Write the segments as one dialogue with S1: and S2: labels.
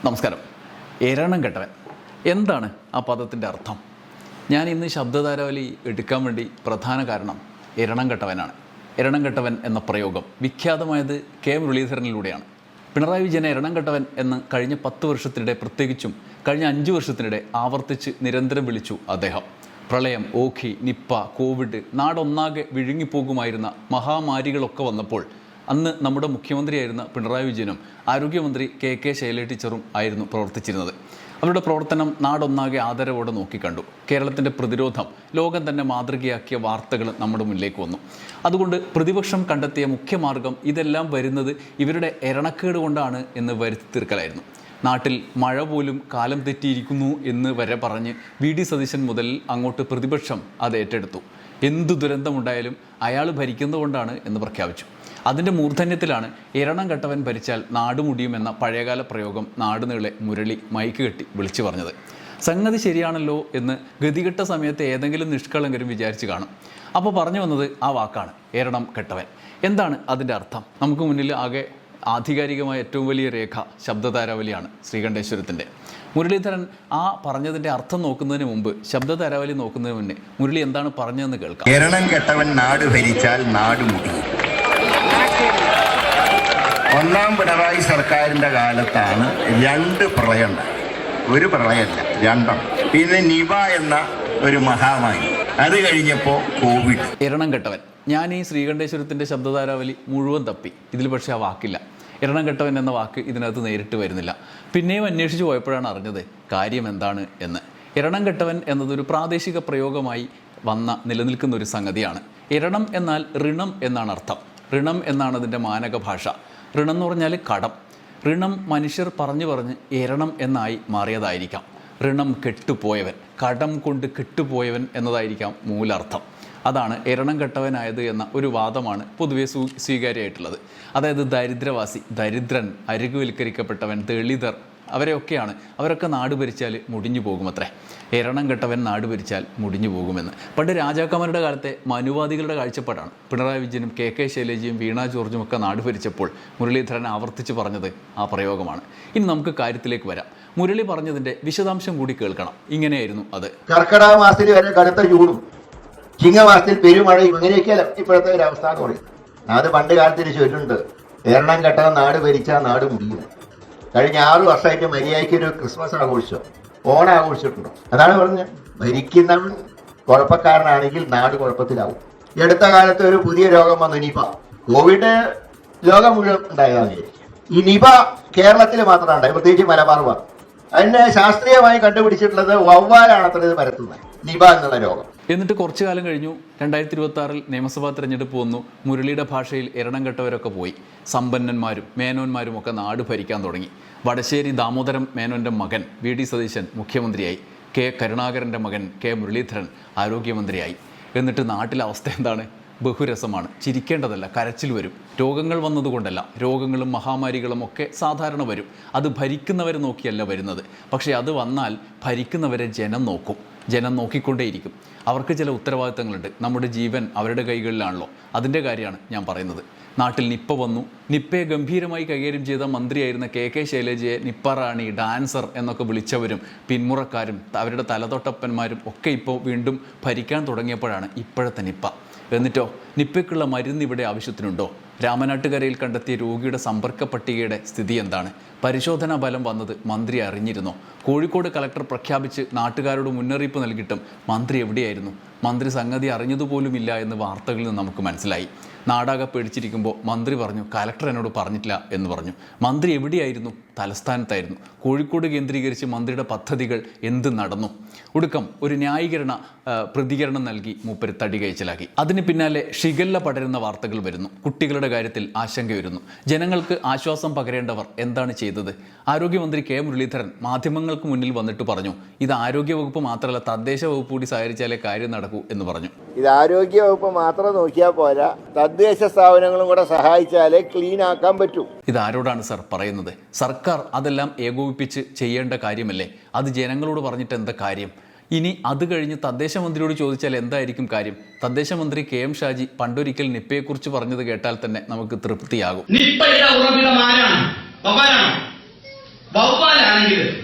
S1: നമസ്കാരം. എരണം കെട്ടവൻ എന്താണ് ആ പദത്തിൻ്റെ അർത്ഥം? ഞാൻ ഇന്ന് ശബ്ദധാരാവലി എടുക്കാൻ വേണ്ടി പ്രധാന കാരണം എരണം കെട്ടവനാണ്. എരണം കെട്ടവൻ എന്ന പ്രയോഗം വിഖ്യാതമായത് കെ മുരളീധരനിലൂടെയാണ്. പിണറായി വിജയനെ എരണം കെട്ടവൻ എന്ന് കഴിഞ്ഞ 10 വർഷത്തിനിടെ, പ്രത്യേകിച്ചും കഴിഞ്ഞ 5 വർഷത്തിനിടെ ആവർത്തിച്ച് നിരന്തരം വിളിച്ചു അദ്ദേഹം. പ്രളയം, ഓഖി, നിപ്പ, കോവിഡ്, നാടൊന്നാകെ വിഴുങ്ങിപ്പോകുമായിരുന്ന മഹാമാരികളൊക്കെ വന്നപ്പോൾ അന്ന് നമ്മുടെ മുഖ്യമന്ത്രിയായിരുന്ന പിണറായി വിജയനും ആരോഗ്യമന്ത്രി കെ ശൈലജ ടീച്ചറും ആയിരുന്നു പ്രവർത്തിച്ചിരുന്നത്. അവരുടെ പ്രവർത്തനം നാടൊന്നാകെ ആദരവോടെ നോക്കിക്കണ്ടു. കേരളത്തിൻ്റെ പ്രതിരോധം ലോകം തന്നെ മാതൃകയാക്കിയ വാർത്തകൾ നമ്മുടെ മുന്നിലേക്ക് വന്നു. അതുകൊണ്ട് പ്രതിപക്ഷം കണ്ടെത്തിയ മുഖ്യമാർഗം ഇതെല്ലാം വരുന്നത് ഇവരുടെ എരണക്കേട് കൊണ്ടാണ് എന്ന് വരുത്തി തീർക്കലായിരുന്നു. നാട്ടിൽ മഴ പോലും കാലം തെറ്റിയിരിക്കുന്നു എന്ന് വരെ പറഞ്ഞ് വി.ഡി. സതീശൻ മുതൽ അങ്ങോട്ട് പ്രതിപക്ഷം അത് ഏറ്റെടുത്തു. എന്തു ദുരന്തമുണ്ടായാലും അയാൾ ഭരിക്കുന്നതുകൊണ്ടാണ് എന്ന് പ്രഖ്യാപിച്ചു. അതിൻ്റെ മൂർധന്യത്തിലാണ് എരണം കെട്ടവൻ ഭരിച്ചാൽ നാട് മുടിയുമെന്ന പഴയകാല പ്രയോഗം നാടുനീളെ മുരളി മൈക്ക് കെട്ടി വിളിച്ചു പറഞ്ഞത്. സംഗതി ശരിയാണല്ലോ എന്ന് ഗതികെട്ട സമയത്ത് ഏതെങ്കിലും നിഷ്കളങ്കരും വിചാരിച്ച് കാണും. അപ്പോൾ പറഞ്ഞു വന്നത് ആ വാക്കാണ്, എരണം കെട്ടവൻ. എന്താണ് അതിൻ്റെ അർത്ഥം? നമുക്ക് മുന്നിൽ ആകെ ആധികാരികമായ ഏറ്റവും വലിയ രേഖ ശബ്ദധാരാവലിയാണ് ശ്രീകണ്ഠേശ്വരത്തിൻ്റെ. മുരളീധരൻ ആ പറഞ്ഞതിൻ്റെ അർത്ഥം നോക്കുന്നതിന് മുമ്പ്, ശബ്ദധാരാവലി നോക്കുന്നതിന് മുന്നേ മുരളി എന്താണ് പറഞ്ഞതെന്ന് കേൾക്കാം.
S2: എരണം കെട്ടവൻ നാട് ഭരിച്ചാൽ നാട് മുടിയും. ഒന്നാം പിണറായി സർക്കാരിൻ്റെ കാലത്താണ് 2 പ്രളയം ഉണ്ടായത്. ഒരു പ്രളയമല്ല, 2. പിന്നെ നിപ എന്ന ഒരു മഹാമാരി, അത് കഴിഞ്ഞപ്പോൾ കോവിഡ്.
S1: എരണം കെട്ടവൻ. ഞാൻ ഈ ശ്രീകണ്ഠേശ്വരത്തിൻ്റെ ശബ്ദധാരാവലി മുഴുവൻ തപ്പി. ഇതിൽ പക്ഷേ ആ വാക്കില്ല. എരണം കെട്ടവൻ എന്ന വാക്ക് ഇതിനകത്ത് നേരിട്ട് വരുന്നില്ല. പിന്നെയും അന്വേഷിച്ച് പോയപ്പോഴാണ് അറിഞ്ഞത് കാര്യം എന്താണ് എന്ന്. എരണം കെട്ടവൻ എന്നതൊരു പ്രാദേശിക പ്രയോഗമായി നിലനിൽക്കുന്ന ഒരു സംഗതിയാണ്. എരണം എന്നാൽ ഋണം എന്നാണ് അർത്ഥം. ഋണം എന്നാണ് അതിൻ്റെ മാനക ഭാഷ. ഋണം എന്ന് പറഞ്ഞാൽ കടം. ഋണം മനുഷ്യർ പറഞ്ഞു എരണം എന്നായി മാറിയതായിരിക്കാം. ഋണം കെട്ടുപോയവൻ, കടം കൊണ്ട് കെട്ടുപോയവൻ എന്നതായിരിക്കാം മൂലാർത്ഥം. അതാണ് എരണം കെട്ടവനായത് എന്ന ഒരു വാദമാണ് പൊതുവെ സ്വീകാര്യമായിട്ടുള്ളത്. അതായത് ദരിദ്രവാസി, ദരിദ്രൻ, അരികുവൽക്കരിക്കപ്പെട്ടവൻ, ദളിതർ, അവരൊക്കെ നാട് ഭരിച്ചാൽ മുടിഞ്ഞു പോകുമത്രേ. എരണം കെട്ടവൻ നാട് ഭരിച്ചാൽ മുടിഞ്ഞു പോകുമെന്ന് പണ്ട് രാജാക്കന്മാരുടെ കാലത്തെ മനുവാദികളുടെ കാഴ്ചപ്പാടാണ്. പിണറായി വിജയനും കെ ശൈലജയും വീണ ജോർജും ഒക്കെ നാട് ഭരിച്ചപ്പോൾ മുരളീധരൻ ആവർത്തിച്ച് പറഞ്ഞത് ആ പ്രയോഗമാണ്. ഇനി നമുക്ക് കാര്യത്തിലേക്ക് വരാം. മുരളി പറഞ്ഞതിൻ്റെ വിശദാംശം കൂടി കേൾക്കണം. ഇങ്ങനെയായിരുന്നു അത്.
S3: കർക്കിടക മാസത്തിൽ വരെ കടുത്ത ചൂടും ചിങ്ങമാസത്തിൽ പെരുമഴയും ഇങ്ങനെയൊക്കെയല്ല ഇപ്പോഴത്തെ ഒരു അവസ്ഥ എന്ന് പറയും. അത് പണ്ട് കാലത്തിന് ചൊല്ലുണ്ട്, എരണം കെട്ടവൻ നാട് ഭരിച്ചാൽ നാട് മുടിയും. കഴിഞ്ഞ 6 വർഷമായിട്ട് മര്യാദയ്ക്ക് ഒരു ക്രിസ്മസ് ആഘോഷിച്ചോ, ഓണം ആഘോഷിച്ചിട്ടുണ്ടോ? അതാണ് പറഞ്ഞത്. ഭരിക്കുന്നവൻ കുഴപ്പക്കാരനാണെങ്കിൽ നാട് കുഴപ്പത്തിലാവും. ഈ അടുത്ത കാലത്ത് ഒരു പുതിയ രോഗം വന്നു, നിപ. കോവിഡ് ലോകം മുഴുവൻ ഉണ്ടായതാണ്. ഈ നിപ കേരളത്തിൽ മാത്രമാണ് ഉണ്ടായത്, പ്രത്യേകിച്ച് മലബാർ ഭാഗം. അതിനെ ശാസ്ത്രീയമായി കണ്ടുപിടിച്ചിട്ടുള്ളത് വവ്വാലാണ് അത്ര ഇത് പരത്തുന്നത്, നിപ എന്നുള്ള രോഗം.
S1: എന്നിട്ട് കുറച്ചു കാലം കഴിഞ്ഞു, 2026 നിയമസഭാ തെരഞ്ഞെടുപ്പ് വന്നു. മുരളിയുടെ ഭാഷയിൽ എരണം കെട്ടവരൊക്കെ പോയി. സമ്പന്നന്മാരും മേനോന്മാരും ഒക്കെ നാട് ഭരിക്കാൻ തുടങ്ങി. വടശ്ശേരി ദാമോദരം മേനോൻ്റെ മകൻ വി.ഡി. സതീശൻ മുഖ്യമന്ത്രിയായി. കെ കരുണാകരൻ്റെ മകൻ കെ മുരളീധരൻ ആരോഗ്യമന്ത്രിയായി. എന്നിട്ട് നാട്ടിലെ അവസ്ഥ എന്താണ്? ബഹുരസമാണ്. ചിരിക്കേണ്ടതല്ല, കരച്ചിൽ വരും. രോഗങ്ങൾ വന്നതുകൊണ്ടല്ല, രോഗങ്ങളും മഹാമാരികളും ഒക്കെ സാധാരണ വരും. അത് ഭരിക്കുന്നവരെ നോക്കിയല്ല വരുന്നത്. പക്ഷേ അത് വന്നാൽ ഭരിക്കുന്നവരെ ജനം നോക്കും, ജനം നോക്കിക്കൊണ്ടേയിരിക്കും. അവർക്ക് ചില ഉത്തരവാദിത്തങ്ങളുണ്ട്. നമ്മുടെ ജീവൻ അവരുടെ കൈകളിലാണല്ലോ. അതിൻ്റെ കാര്യമാണ് ഞാൻ പറയുന്നത്. നാട്ടിൽ നിപ്പ വന്നു. നിപ്പയെ ഗംഭീരമായി കൈകാര്യം ചെയ്ത മന്ത്രിയായിരുന്ന കെ ശൈലജയെ നിപ്പ റാണി, ഡാൻസർ എന്നൊക്കെ വിളിച്ചവരും പിന്മുറക്കാരും അവരുടെ തലതൊട്ടപ്പന്മാരും ഒക്കെ ഇപ്പോൾ വീണ്ടും ഭരിക്കാൻ തുടങ്ങിയപ്പോഴാണ് ഇപ്പോഴത്തെ നിപ്പ. എന്നിട്ടോ, നിപ്പയ്ക്കുള്ള മരുന്ന് ഇവിടെ ആവശ്യത്തിനുണ്ടോ? രാമനാട്ടുകരയിൽ കണ്ടെത്തിയ രോഗിയുടെ സമ്പർക്ക പട്ടികയുടെ സ്ഥിതി എന്താണ്? പരിശോധനാ ഫലം വന്നത് മന്ത്രി അറിഞ്ഞിരുന്നോ? കോഴിക്കോട് കളക്ടർ പ്രഖ്യാപിച്ച് നാട്ടുകാരോട് മുന്നറിയിപ്പ് നൽകിയിട്ടും മന്ത്രി എവിടെയായിരുന്നു? മന്ത്രി സംഗതി അറിഞ്ഞതുപോലുമില്ല എന്ന് വാർത്തകളിൽ നിന്ന് നമുക്ക് മനസ്സിലായി. നാടാകെ പേടിച്ചിരിക്കുമ്പോൾ മന്ത്രി പറഞ്ഞു കളക്ടർ എന്നോട് പറഞ്ഞിട്ടില്ല എന്ന് പറഞ്ഞു. മന്ത്രി എവിടെയായിരുന്നു? തലസ്ഥാനത്തായിരുന്നു. കോഴിക്കോട് കേന്ദ്രീകരിച്ച് മന്ത്രിയുടെ പദ്ധതികൾ എന്ത് നടന്നു? ഒടുക്കം ഒരു പ്രതികരണം നൽകി മൂപ്പര് തടി കഴിച്ചിലാക്കി. അതിന് പിന്നാലെ ഷിഗല്ല പടരുന്ന വാർത്തകൾ വരുന്നു. കുട്ടികളുടെ കാര്യത്തിൽ ആശങ്ക വരുന്നു. ജനങ്ങൾക്ക് ആശ്വാസം പകരേണ്ടവർ എന്താണ് ചെയ്തത്? ആരോഗ്യമന്ത്രി കെ മുരളീധരൻ മാധ്യമങ്ങൾക്ക് മുന്നിൽ വന്നിട്ട് പറഞ്ഞു, ഇത് ആരോഗ്യവകുപ്പ് മാത്രമല്ല, തദ്ദേശ വകുപ്പ് കൂടി സഹകരിച്ചാലേ കാര്യം നടക്കൂ എന്ന് പറഞ്ഞു.
S3: ഇത് ആരോഗ്യവകുപ്പ് മാത്രം നോക്കിയാൽ പോരാ, തദ്ദേശ സ്ഥാപനങ്ങളും കൂടെ സഹായിച്ചാലേ ക്ലീൻ ആക്കാൻ പറ്റൂ.
S1: ഇത് ആരോടാണ് സർ പറയുന്നത്? സർക്കാർ അതെല്ലാം ഏകോപിപ്പിച്ച് ചെയ്യേണ്ട കാര്യമല്ലേ? അത് ജനങ്ങളോട് പറഞ്ഞിട്ട് എന്താ കാര്യം? ഇനി അത് കഴിഞ്ഞ് തദ്ദേശ മന്ത്രിയോട് ചോദിച്ചാൽ എന്തായിരിക്കും കാര്യം? തദ്ദേശ മന്ത്രി കെ എം ഷാജി പണ്ടൊരിക്കൽ നിപ്പയെക്കുറിച്ച് പറഞ്ഞത് കേട്ടാൽ തന്നെ നമുക്ക് തൃപ്തിയാകും.
S4: നിപ്പയുടെ ഉറവിടം ആരാണ്? വവ്വാലാണ്.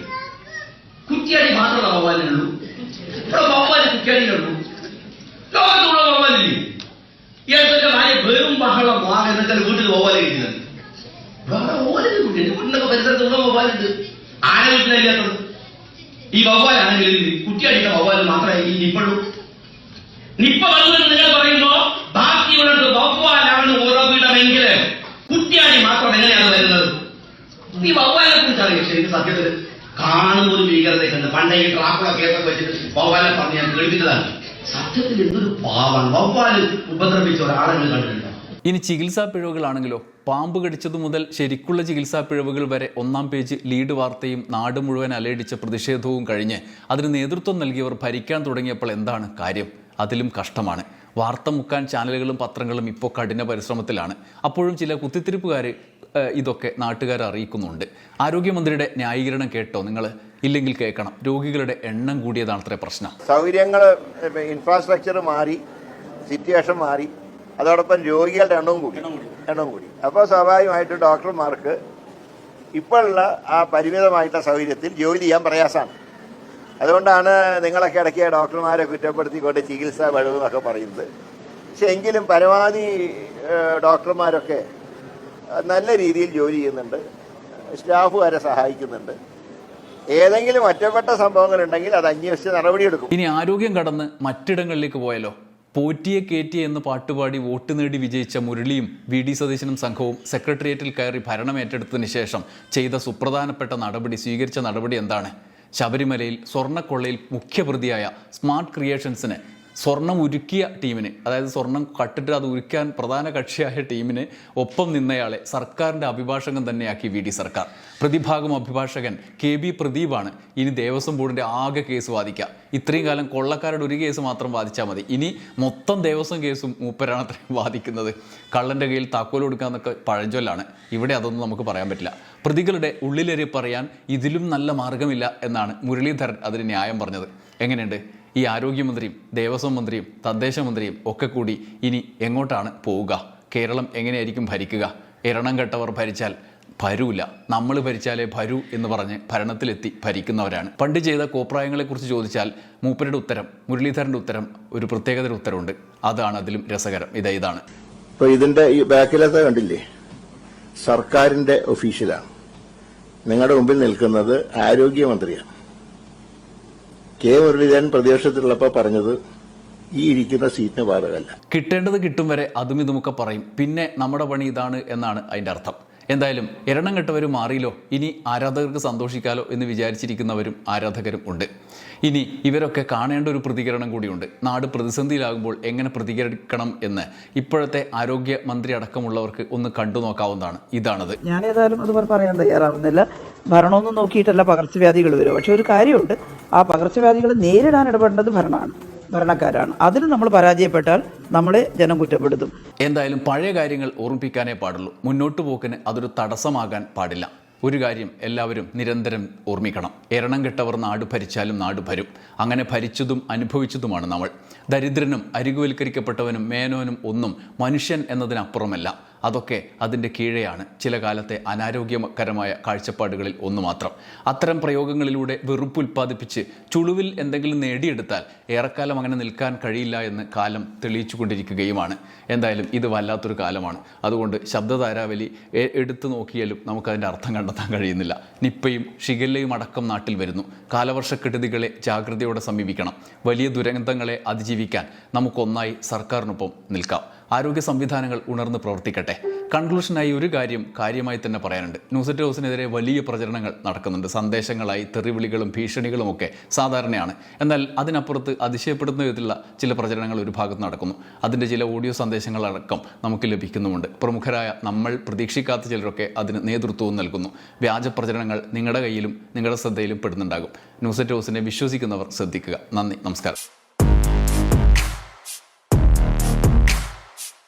S4: വവ്വാലുള്ളൂ, ഇവിടെ വവ്വാല് കുട്ടികളിലുള്ളൂ, ലോകത്തുള്ള വവ്വാലില്ലേ? ഇയാളുടെ ഭാര്യ വെറും ബഹളം എന്നിട്ട് വീട്ടിൽ വവ്വാല് കഴിക്കുന്നത്. വേറെ വവ്വാലിന്റെ കുട്ടി വീട്ടിലൊക്കെ പരിസരത്തുള്ള വവ്വാലുണ്ട്. ആരെ വീട്ടിലില്ലാത്തത്? ഈ വവ്വാലാണെങ്കിൽ കുട്ടി അടിക്കുന്ന വവ്വാല് മാത്രമേ ഈ നിപ്പുള്ളൂ. നിപ്പ വന്നത് നിങ്ങൾ പറയുമ്പോ ബാക്കിയുള്ളത് വവ്വാലാണ് ഓരോ വീടമെങ്കിൽ കുട്ടിയാടി മാത്രം എങ്ങനെയാണ് വരുന്നത്? ഈ വവ്വാലെ കുറിച്ച് അറിയാം. ശരിക്കും സത്യത്തിൽ കാണുമ്പോൾ ഒരു ഭീകരത കണ്ട് പണ്ടേ ഈ ട്രാക്കുള്ള കേസൊക്കെ വെച്ചിട്ട് വവ്വാലെ പറഞ്ഞ് ഞാൻ കേൾപ്പിച്ചതാണ്. സത്യത്തിൽ എന്തൊരു പാവാണ്. വവ്വാല് ഉപദ്രവിച്ച ഒരാളെ കണ്ടിട്ടുണ്ടോ?
S1: ഇനി ചികിത്സാ പിഴവുകളാണെങ്കിലോ, പാമ്പ് കടിച്ചതു മുതൽ ശരിക്കുള്ള ചികിത്സാ പിഴവുകൾ വരെ ഒന്നാം പേജ് ലീഡ് വാർത്തയും നാട് മുഴുവൻ അലയടിച്ച പ്രതിഷേധവും കഴിഞ്ഞ് അതിന് നേതൃത്വം നൽകിയവർ ഭരിക്കാൻ തുടങ്ങിയപ്പോൾ എന്താണ് കാര്യം? അതിലും കഷ്ടമാണ്. വാർത്ത മുക്കാൻ ചാനലുകളും പത്രങ്ങളും ഇപ്പോൾ കഠിന പരിശ്രമത്തിലാണ്. അപ്പോഴും ചില കുത്തിത്തിരിപ്പുകാർ ഇതൊക്കെ നാട്ടുകാരെ അറിയിക്കുന്നുണ്ട്. ആരോഗ്യമന്ത്രിയുടെ ന്യായീകരണം കേട്ടോ നിങ്ങൾ? ഇല്ലെങ്കിൽ കേൾക്കണം. രോഗികളുടെ എണ്ണം കൂടിയതാണത്രേ പ്രശ്നം.
S3: സൗകര്യങ്ങൾ, ഇൻഫ്രാസ്ട്രക്ചർ മാറി, സിറ്റുവേഷൻ മാറി, അതോടൊപ്പം രോഗികളുടെ എണ്ണവും കൂടി. അപ്പോൾ സ്വാഭാവികമായിട്ടും ഡോക്ടർമാർക്ക് ഇപ്പോഴുള്ള ആ പരിമിതമായിട്ടുള്ള സൗകര്യത്തിൽ ജോലി ചെയ്യാൻ പ്രയാസമാണ്. അതുകൊണ്ടാണ് നിങ്ങളൊക്കെ ഇടയ്ക്ക് ഡോക്ടർമാരെ കുറ്റപ്പെടുത്തിക്കൊണ്ട് ചികിത്സാ കഴിവെന്നൊക്കെ പറയുന്നത്. പക്ഷെ എങ്കിലും പരമാവധി ഡോക്ടർമാരൊക്കെ നല്ല രീതിയിൽ ജോലി ചെയ്യുന്നുണ്ട്, സ്റ്റാഫ് വരെ സഹായിക്കുന്നുണ്ട്. ഏതെങ്കിലും ഒറ്റപ്പെട്ട സംഭവങ്ങളുണ്ടെങ്കിൽ അത് അന്വേഷിച്ച് നടപടിയെടുക്കും.
S1: ഇനി ആരോഗ്യം കടന്ന് മറ്റിടങ്ങളിലേക്ക് പോയാലോ? പോറ്റിയെ കേറ്റിയെ എന്ന് പാട്ടുപാടി വോട്ട് നേടി വിജയിച്ച മുരളിയും VD സതീശനും സംഘവും സെക്രട്ടേറിയറ്റിൽ കയറി ഭരണം ഏറ്റെടുത്തതിന് ശേഷം ചെയ്ത സുപ്രധാനപ്പെട്ട നടപടി, സ്വീകരിച്ച നടപടി എന്താണ്? ശബരിമലയിൽ സ്വർണ്ണക്കൊള്ളയിൽ മുഖ്യപ്രതിയായ സ്മാർട്ട് ക്രിയേഷൻസിന് സ്വർണം ഉരുക്കിയ ടീമിന്, അതായത് സ്വർണം കട്ടിട്ട് അത് ഉരുക്കാൻ പ്രധാന കക്ഷിയായ ടീമിന് ഒപ്പം നിന്നയാളെ സർക്കാരിൻ്റെ അഭിഭാഷകൻ തന്നെയാക്കി VD സർക്കാർ. പ്രതിഭാഗം അഭിഭാഷകൻ KB പ്രദീപാണ് ഇനി ദേവസ്വം ബോർഡിൻ്റെ ആകെ കേസ് വാദിക്കുക. ഇത്രയും കാലം കൊള്ളക്കാരുടെ ഒരു കേസ് മാത്രം വാദിച്ചാൽ മതി. ഇനി മൊത്തം ദേവസ്വം കേസും മൂപ്പരാണ് അത്രയും വാദിക്കുന്നത്. കള്ളൻ്റെ കയ്യിൽ താക്കോൽ കൊടുക്കാന്നൊക്കെ പഴഞ്ചൊല്ലാണ്. ഇവിടെ അതൊന്നും നമുക്ക് പറയാൻ പറ്റില്ല. പ്രതികളുടെ ഉള്ളിലേറി പറയാൻ ഇതിലും നല്ല മാർഗമില്ല എന്നാണ് മുരളീധരൻ അതിന് ന്യായം പറഞ്ഞത്. എങ്ങനെയുണ്ട്? ഈ ആരോഗ്യമന്ത്രിയും ദേവസ്വം മന്ത്രിയും തദ്ദേശ മന്ത്രിയും ഒക്കെ കൂടി ഇനി എങ്ങോട്ടാണ് പോവുക? കേരളം എങ്ങനെയായിരിക്കും ഭരിക്കുക? എരണം കെട്ടവർ ഭരിച്ചാൽ ഭരൂല്ല, നമ്മൾ ഭരിച്ചാലേ ഭരൂ എന്ന് പറഞ്ഞ് ഭരണത്തിലെത്തി ഭരിക്കുന്നവരാണ്. പണ്ട് ചെയ്ത കോപ്രായങ്ങളെക്കുറിച്ച് ചോദിച്ചാൽ മൂപ്പരുടെ ഉത്തരം, മുരളീധരൻ്റെ ഉത്തരം ഒരു പ്രത്യേകതര ഉത്തരവുണ്ട്. അതാണ് അതിലും രസകരം. ഇതാണ്.
S3: ഇപ്പോൾ ഇതിന്റെ ഈ ബാക്കിലത്തെ കണ്ടില്ലേ, സർക്കാരിന്റെ ഒഫീഷ്യലാണ്. നിങ്ങളുടെ മുമ്പിൽ നിൽക്കുന്നത് ആരോഗ്യമന്ത്രിയാണ്. കെ മുരളീധരൻ പ്രതിപക്ഷത്തിലുള്ളപ്പോൾ പറഞ്ഞത് ഈ ഇരിക്കുന്ന സീറ്റിന് ബാധകമല്ല.
S1: കിട്ടേണ്ടത് കിട്ടും വരെ അതും ഇതുമൊക്കെ പറയും. പിന്നെ നമ്മുടെ പണി ഇതാണ് എന്നാണ് അതിൻ്റെ അർത്ഥം. എന്തായാലും എരണം കെട്ടവരും മാറിയില്ലോ, ഇനി ആരാധകർക്ക് സന്തോഷിക്കാലോ എന്ന് വിചാരിച്ചിരിക്കുന്നവരും ആരാധകരും ഉണ്ട്. ഇനി ഇവരൊക്കെ കാണേണ്ട ഒരു പ്രതികരണം കൂടിയുണ്ട്. നാട് പ്രതിസന്ധിയിലാകുമ്പോൾ എങ്ങനെ പ്രതികരിക്കണം എന്ന് ഇപ്പോഴത്തെ ആരോഗ്യമന്ത്രി അടക്കമുള്ളവർക്ക് ഒന്ന് കണ്ടു നോക്കാവുന്നതാണ്. ഇതാണത്.
S5: ഞാൻ ഏതായാലും അതുപോലെ പറയാൻ തയ്യാറാവുന്നില്ല. ഭരണമൊന്നും നോക്കിയിട്ടല്ല പകർച്ചവ്യാധികൾ വരും. പക്ഷെ ഒരു കാര്യമുണ്ട്, ആ പകർച്ചവ്യാധികൾ നേരിടാൻ ഇടപെടേണ്ടത് ഭരണക്കാരാണ്. അതിൽ നമ്മൾ പരാജയപ്പെട്ടാൽ നമ്മളെ ജനം കുറ്റപ്പെടുത്തും.
S1: എന്തായാലും പഴയ കാര്യങ്ങൾ ഓർമ്മിപ്പിക്കാനേ പാടുള്ളൂ. മുന്നോട്ട് പോക്കിന് അതൊരു തടസ്സമാകാൻ പാടില്ല. ഒരു കാര്യം എല്ലാവരും നിരന്തരം ഓർമ്മിക്കണം: എരണം കെട്ടവർ നാട് ഭരിച്ചാലും നാട് ഭരും. അങ്ങനെ ഭരിച്ചതും അനുഭവിച്ചതുമാണ് നമ്മൾ. ദരിദ്രനും അരികുവൽക്കരിക്കപ്പെട്ടവനും മേനോനും ഒന്നും മനുഷ്യൻ എന്നതിനപ്പുറമല്ല. അതൊക്കെ അതിൻ്റെ കീഴെയാണ്. ചില കാലത്തെ അനാരോഗ്യകരമായ കാഴ്ചപ്പാടുകളിൽ ഒന്ന് മാത്രം. അത്തരം പ്രയോഗങ്ങളിലൂടെ വെറുപ്പ് ഉൽപ്പാദിപ്പിച്ച് ചുളുവിൽ എന്തെങ്കിലും നേടിയെടുത്താൽ ഏറെക്കാലം അങ്ങനെ നിൽക്കാൻ കഴിയില്ല എന്ന് കാലം തെളിയിച്ചു കൊണ്ടിരിക്കുകയുമാണ്. എന്തായാലും ഇത് വല്ലാത്തൊരു കാലമാണ്. അതുകൊണ്ട് ശബ്ദധാരാവലി എടുത്തു നോക്കിയാലും നമുക്കതിൻ്റെ അർത്ഥം കണ്ടെത്താൻ കഴിയുന്നില്ല. നിപ്പയും ഷിഗല്ലയും അടക്കം നാട്ടിൽ വരുന്നു. കാലവർഷക്കെടുതികളെ ജാഗ്രതയോടെ സമീപിക്കണം. വലിയ ദുരന്തങ്ങളെ അതിജീവിക്കാൻ നമുക്കൊന്നായി സർക്കാരിനൊപ്പം നിൽക്കാം. ആരോഗ്യ സംവിധാനങ്ങൾ ഉണർന്ന് പ്രവർത്തിക്കട്ടെ. കൺക്ലൂഷനായി ഒരു കാര്യം കാര്യമായി തന്നെ പറയാനുണ്ട്. ന്യൂസ് ഹൗസിനെതിരെ വലിയ പ്രചരണങ്ങൾ നടക്കുന്നുണ്ട്. സന്ദേശങ്ങളായി തെറിവിളികളും ഭീഷണികളും ഒക്കെ സാധാരണയാണ്. എന്നാൽ അതിനപ്പുറത്ത് അതിശയപ്പെടുന്ന വിധത്തിലുള്ള ചില പ്രചരണങ്ങൾ ഒരു ഭാഗത്ത് നടക്കുന്നു. അതിൻ്റെ ചില ഓഡിയോ സന്ദേശങ്ങളടക്കം നമുക്ക് ലഭിക്കുന്നുമുണ്ട്. പ്രമുഖരായ നമ്മൾ പ്രതീക്ഷിക്കാത്ത ചിലരൊക്കെ അതിന് നേതൃത്വവും നൽകുന്നു. വ്യാജ പ്രചരണങ്ങൾ നിങ്ങളുടെ കയ്യിലും നിങ്ങളുടെ ശ്രദ്ധയിലും പെടുന്നുണ്ടാകും. ന്യൂസ് ഹൗസിനെ വിശ്വസിക്കുന്നവർ ശ്രദ്ധിക്കുക. നന്ദി, നമസ്കാരം.